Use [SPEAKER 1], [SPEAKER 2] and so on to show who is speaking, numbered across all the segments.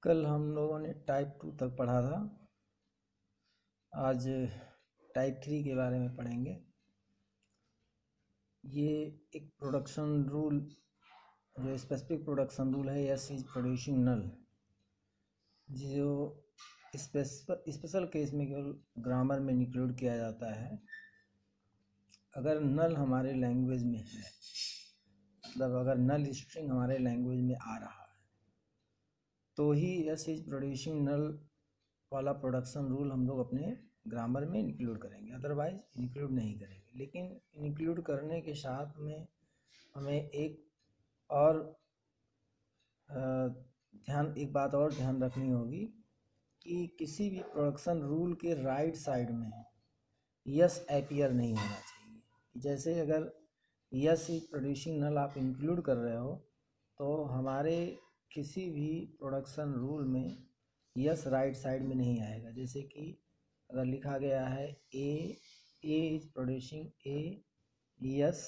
[SPEAKER 1] कल हम लोगों ने टाइप 2 तक पढ़ा था। आज टाइप 3 के बारे में पढ़ेंगे। ये एक प्रोडक्शन रूल, जो स्पेसिफिक प्रोडक्शन रूल है, यस इज प्रोड्यूसिंग नल, जो स्पेशल केस में केवल ग्रामर में इंक्लूड किया जाता है। अगर नल हमारे लैंग्वेज में है, मतलब अगर नल स्ट्रिंग हमारे लैंग्वेज में आ रहा है, तो ही यस इज प्रोड्यूसिंग नल वाला प्रोडक्शन रूल हम लोग अपने ग्रामर में इंक्लूड करेंगे, अदरवाइज इंक्लूड नहीं करेंगे। लेकिन इंक्लूड करने के साथ में हमें एक बात और ध्यान रखनी होगी कि किसी भी प्रोडक्शन रूल के राइट साइड में यस अपीयर नहीं होना चाहिए। जैसे अगर यस इज प्रोड्यूसिंग नल आप इंक्लूड कर रहे हो, तो हमारे किसी भी प्रोडक्शन रूल में यस राइट साइड में नहीं आएगा। जैसे कि अगर लिखा गया है A is producing A, S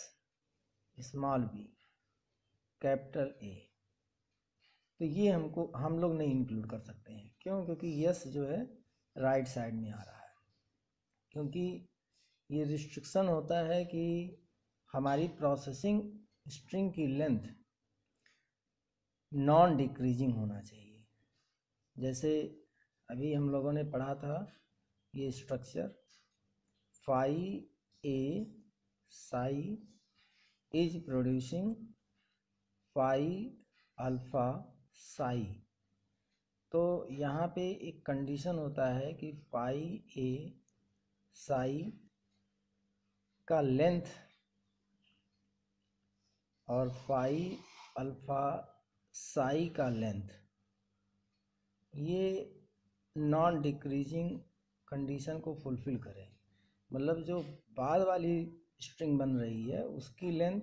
[SPEAKER 1] small B capital A, तो ये हम लोग नहीं इंक्लूड कर सकते हैं। क्यों? क्योंकि यस जो है राइट साइड में आ रहा है। क्योंकि ये रिस्ट्रिक्शन होता है कि हमारी प्रोसेसिंग स्ट्रिंग की लेंथ नॉन डिक्रीजिंग होना चाहिए। जैसे अभी हम लोगों ने पढ़ा था ये structure, phi a psi is producing phi alpha psi. तो यहाँ पे एक कंडीशन होता है कि फाई ए साई का लेंथ और फाई अल्फा साई का लेंथ ये नॉन डिक्रीजिंग कंडीशन को फुलफ़िल करें। मतलब जो बाद वाली स्ट्रिंग बन रही है उसकी लेंथ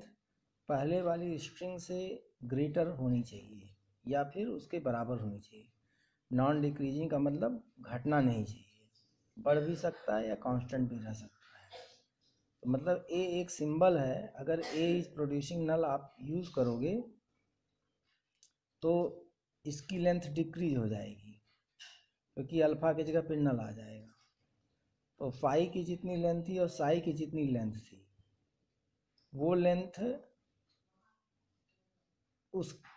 [SPEAKER 1] पहले वाली स्ट्रिंग से ग्रेटर होनी चाहिए या फिर उसके बराबर होनी चाहिए। नॉन डिक्रीजिंग का मतलब घटना नहीं चाहिए, बढ़ भी सकता है या कांस्टेंट भी रह सकता है। तो मतलब ए एक सिंबल है। अगर ए इज प्रोड्यूसिंग नल आप यूज़ करोगे तो इसकी लेंथ डिक्रीज हो जाएगी, क्योंकि अल्फ़ा की जगह पे नल आ जाएगा। तो फाई की जितनी लेंथ थी और साई की जितनी लेंथ थी, वो लेंथ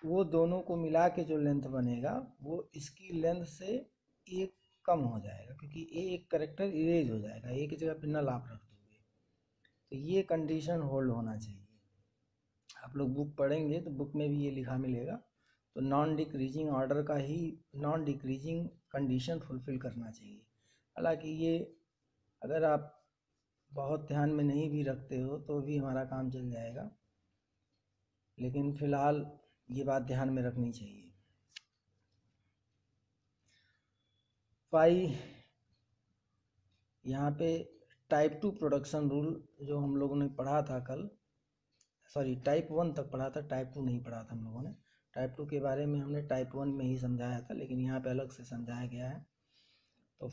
[SPEAKER 1] वो दोनों को मिला के जो लेंथ बनेगा वो इसकी लेंथ से एक कम हो जाएगा, क्योंकि एक करेक्टर इरेज हो जाएगा, एक की जगह पे नल आप रख दोगे। तो ये कंडीशन होल्ड होना चाहिए। आप लोग बुक पढ़ेंगे तो बुक में भी ये लिखा मिलेगा। तो नॉन डिक्रीजिंग ऑर्डर का ही नॉन डिक्रीजिंग कंडीशन फुलफ़िल करना चाहिए। हालांकि ये अगर आप बहुत ध्यान में नहीं भी रखते हो तो भी हमारा काम चल जाएगा, लेकिन फ़िलहाल ये बात ध्यान में रखनी चाहिए। फाई यहाँ पे टाइप 2 प्रोडक्शन रूल जो हम लोगों ने पढ़ा था कल, सॉरी टाइप 1 तक पढ़ा था, टाइप 2 नहीं पढ़ा था हम लोगों ने। टाइप 2 के बारे में हमने टाइप 1 में ही समझाया था, लेकिन यहाँ पे अलग से समझाया गया है। तो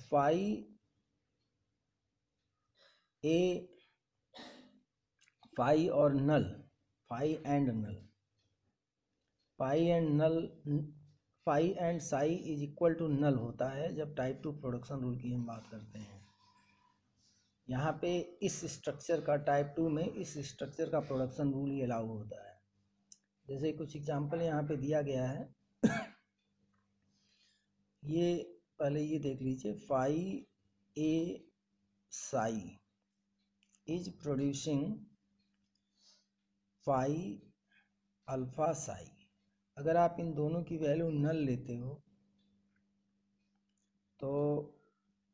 [SPEAKER 1] फाई और null, phi and null, phi and psi is equal to null होता है जब टाइप 2 प्रोडक्शन रूल की हम बात करते हैं। यहाँ पे इस स्ट्रक्चर का टाइप 2 में इस स्ट्रक्चर का प्रोडक्शन रूल ही अलाउ होता है। जैसे कुछ एग्जांपल यहाँ पे दिया गया है, ये पहले ये देख लीजिए, phi a psi is producing phi alpha psi. अगर आप इन दोनों की वैल्यू नल लेते हो तो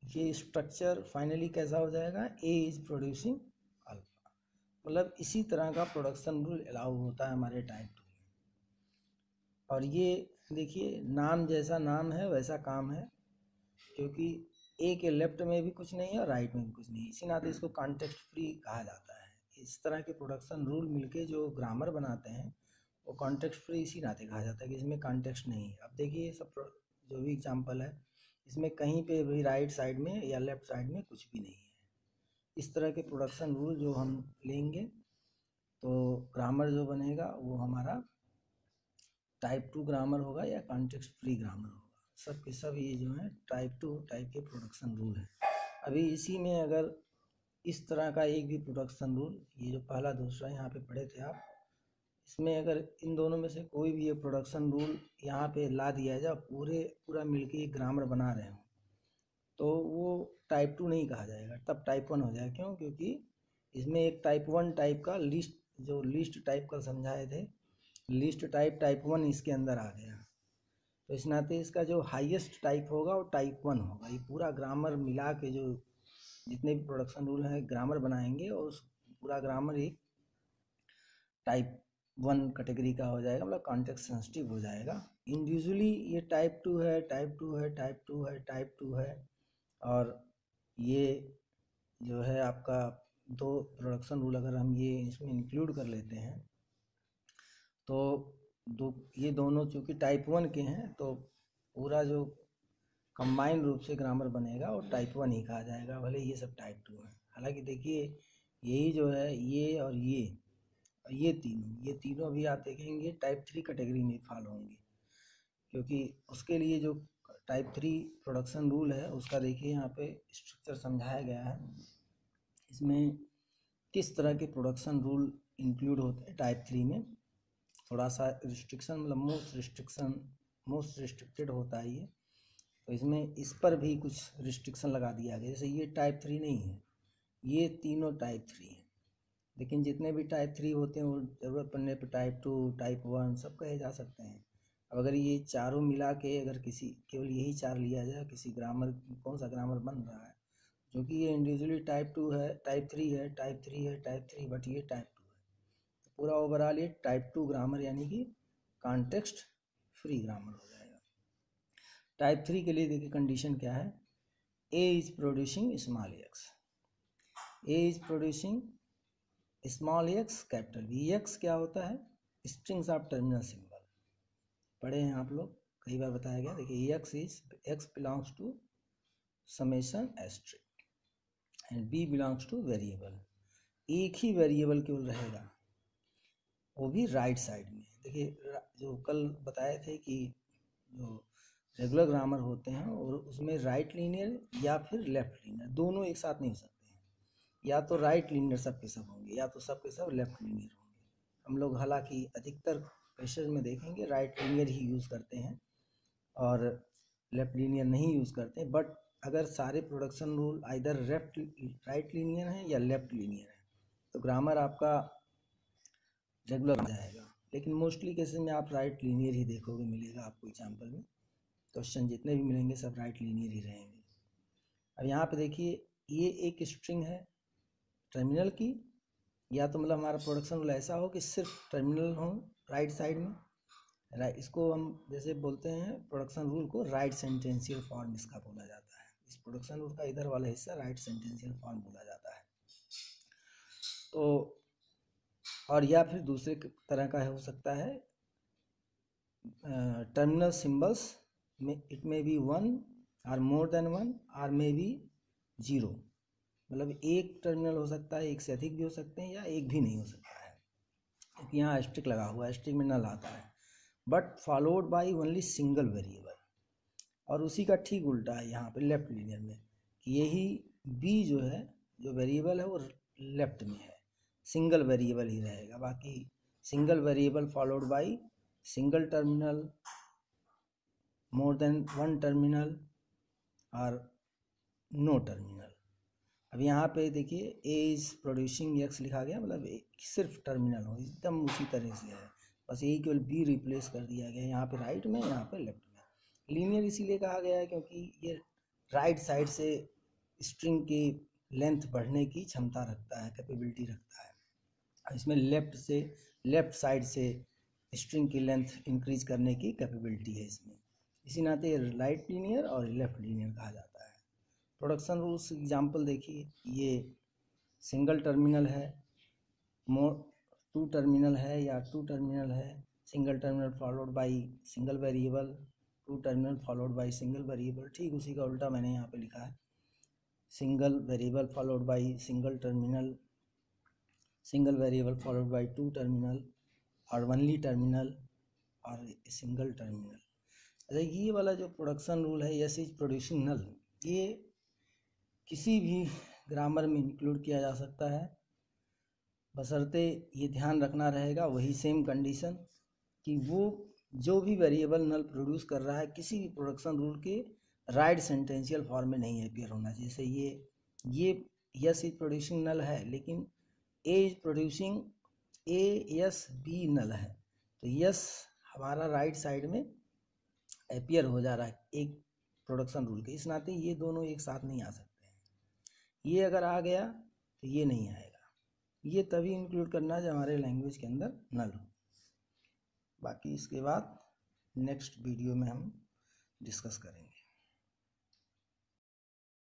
[SPEAKER 1] ये स्ट्रक्चर फाइनली कैसा हो जाएगा, ए इज प्रोड्यूसिंग अल्फा। मतलब इसी तरह का प्रोडक्शन रूल अलाउ होता है हमारे टाइप 2 में। और ये देखिए, नाम जैसा नाम है वैसा काम है, क्योंकि ए के लेफ्ट में भी कुछ नहीं है और राइट में भी कुछ नहीं है, इसी नाते इसको कॉन्टेक्स्ट फ्री कहा जाता है। इस तरह के प्रोडक्शन रूल मिलके जो ग्रामर बनाते हैं वो कॉन्टेक्स्ट फ्री इसी नाते कहा जाता है कि इसमें कॉन्टेक्स्ट नहीं है। अब देखिए सब जो भी एग्जांपल है, इसमें कहीं पे भी राइट साइड में या लेफ्ट साइड में कुछ भी नहीं है। इस तरह के प्रोडक्शन रूल जो हम लेंगे तो ग्रामर जो बनेगा वो हमारा टाइप 2 ग्रामर होगा या कॉन्टेक्स्ट फ्री ग्रामर होगा। सब के सब ये जो है टाइप 2 टाइप के प्रोडक्शन रूल हैं। अभी इसी में अगर इस तरह का एक भी प्रोडक्शन रूल, ये जो पहला दूसरा यहाँ पे पढ़े थे आप, इसमें अगर इन दोनों में से कोई भी ये प्रोडक्शन रूल यहाँ पे ला दिया जाए, पूरा मिलके एक ग्रामर बना रहे हो, तो वो टाइप 2 नहीं कहा जाएगा, तब टाइप 1 हो जाएगा। क्यों? क्योंकि इसमें एक टाइप 1 टाइप का लिस्ट टाइप का समझाए थे, लिस्ट टाइप 1 इसके अंदर आ गया। तो इस नाते इसका जो हाईएस्ट टाइप होगा वो टाइप 1 होगा। ये पूरा ग्रामर मिला के जो जितने भी प्रोडक्शन रूल हैं ग्रामर बनाएंगे, और उस पूरा ग्रामर एक टाइप 1 कैटेगरी का हो जाएगा, मतलब कॉन्टेक्स्ट सेंसिटिव हो जाएगा। इंडिविजुअली ये टाइप 2 है, टाइप 2 है, टाइप 2 है, टाइप 2 है। और ये जो है आपका दो प्रोडक्शन रूल अगर हम ये इसमें इंक्लूड कर लेते हैं, तो ये दोनों चूँकि टाइप 1 के हैं, तो पूरा जो कंबाइन रूप से ग्रामर बनेगा और टाइप 1 ही कहा जाएगा, भले ये सब टाइप 2 है। हालांकि देखिए यही जो है ये और ये तीनों भी आप देखेंगे टाइप 3 कैटेगरी में फॉलो होंगे, क्योंकि उसके लिए जो टाइप 3 प्रोडक्शन रूल है उसका देखिए यहाँ पे स्ट्रक्चर समझाया गया है। इसमें किस तरह के प्रोडक्शन रूल इंक्लूड होते हैं टाइप 3 में, थोड़ा सा रिस्ट्रिक्शन, मतलब मोस्ट रिस्ट्रिक्टेड होता है ये। तो इसमें इस पर भी कुछ रिस्ट्रिक्शन लगा दिया गया, जैसे ये टाइप 3 नहीं है, ये तीनों टाइप 3 है। लेकिन जितने भी टाइप 3 होते हैं वो ज़रूरत पड़ने पर टाइप 2 टाइप 1 सब कहे जा सकते हैं। अब अगर ये चारों मिला के अगर किसी केवल यही 4 लिया जाए, किसी ग्रामर कौन सा ग्रामर बन रहा है, क्योंकि ये इंडिविजुअली टाइप 2 है, टाइप 3 है, टाइप 3 है, टाइप 3, बट ये टाइप 2 है। तो पूरा ओवरऑल ये टाइप 2 ग्रामर यानी कि कॉन्टेक्स्ट फ्री ग्रामर हो जाएगा। टाइप 3 के लिए देखिए कंडीशन क्या है, A is producing small X, A is producing small X capital B. X क्या होता है? स्ट्रिंग्स ऑफ टर्मिनल सिंबल, पढ़े हैं आप लोग, कई बार बताया गया। देखिए x belongs to summation asterisk and b belongs to variable. एक ही वेरिएबल केवल रहेगा, वो भी राइट साइड में। देखिए जो कल बताए थे कि जो रेगुलर ग्रामर होते हैं और उसमें राइट लीनियर या फिर लेफ्ट लीनियर दोनों एक साथ नहीं हो सकते हैं, या तो राइट लीनियर सब के सब होंगे या तो सब के सब लेफ्ट लीनियर होंगे। हम लोग हालांकि अधिकतर केसेस में देखेंगे राइट लीनियर ही यूज़ करते हैं और लेफ्ट लीनियर नहीं यूज़ करते हैं। बट अगर सारे production rule either right linear हैं या लेफ्ट लीनियर है तो ग्रामर आपका रेगुलर हो जाएगा। लेकिन मोस्टली केसेस में आप राइट लीनियर ही देखोगे, मिलेगा आपको एग्जाम्पल में, क्वेश्चन जितने भी मिलेंगे सब राइट लीनियर ही रहेंगे। अब यहाँ पे देखिए ये एक स्ट्रिंग है टर्मिनल की, या तो मतलब हमारा प्रोडक्शन रूल ऐसा हो कि सिर्फ टर्मिनल हो राइट साइड में, इसको हम जैसे बोलते हैं प्रोडक्शन रूल को राइट सेंटेंशियल फॉर्म इसका बोला जाता है। इस प्रोडक्शन रूल का इधर वाला हिस्सा राइट सेंटेंशियल फॉर्म बोला जाता है। तो और या फिर दूसरे तरह का हो सकता है टर्मिनल सिंबल्स में इट मे बी 1 और मोर देन 1 और मे बी 0, मतलब एक टर्मिनल हो सकता है, एक से अधिक भी हो सकते हैं या एक भी नहीं हो सकता है, क्योंकि यहाँ एस्ट्रिक लगा हुआ है, एस्ट्रिक में नल आता है, but followed by only single variable. और उसी का ठीक उल्टा है यहाँ पे लेफ्ट लीनियर में, कि यही बी जो है जो वेरिएबल है वो लेफ्ट में है, सिंगल वेरिएबल ही रहेगा। बाकी single variable followed by single terminal, more than 1 terminal और नो टर्मिनल। अब यहाँ पे देखिए ए इज प्रोड्यूसिंग एक्स लिखा गया, मतलब सिर्फ टर्मिनल हो, एकदम उसी तरह से है, बस यही केवल बी रिप्लेस कर दिया गया, यहाँ पे राइट में, यहाँ पे लेफ्ट में। लीनियर इसीलिए कहा गया है क्योंकि ये राइट साइड से स्ट्रिंग की लेंथ बढ़ने की क्षमता रखता है, कैपेबिलिटी रखता है। इसमें लेफ्ट साइड से स्ट्रिंग की लेंथ इंक्रीज करने की कैपेबिलिटी है इसमें, इसी नाते राइट लीनियर और लेफ्ट लीनियर कहा जाता है। प्रोडक्शन रूल्स एग्जाम्पल देखिए, ये सिंगल टर्मिनल है, टू टर्मिनल है या टू टर्मिनल है, single terminal followed by single variable, two terminal followed by single variable. ठीक उसी का उल्टा मैंने यहाँ पे लिखा है, single variable followed by single terminal, single variable followed by two terminal और ओनली टर्मिनल और सिंगल टर्मिनल। अच्छा, ये वाला जो प्रोडक्शन रूल है यस इज प्रोड्यूसिंग नल, ये किसी भी ग्रामर में इंक्लूड किया जा सकता है, बशर्ते ये ध्यान रखना रहेगा वही सेम कंडीशन कि वो जो भी वेरिएबल नल प्रोड्यूस कर रहा है किसी भी प्रोडक्शन रूल के राइट सेंटेंशियल फॉर्म में नहीं अपीयर होना चाहिए। जैसे ये यस इज प्रोड्यूसिंग नल है, लेकिन A is producing A S B null है, तो यस हमारा राइट साइड में अपीयर हो जा रहा है एक प्रोडक्शन रूल के, इस नाते ये दोनों एक साथ नहीं आ सकते हैं। ये अगर आ गया तो ये नहीं आएगा, ये तभी इंक्लूड करना है जब हमारे लैंग्वेज के अंदर नल हो। बाकी इसके बाद नेक्स्ट वीडियो में हम डिस्कस करेंगे।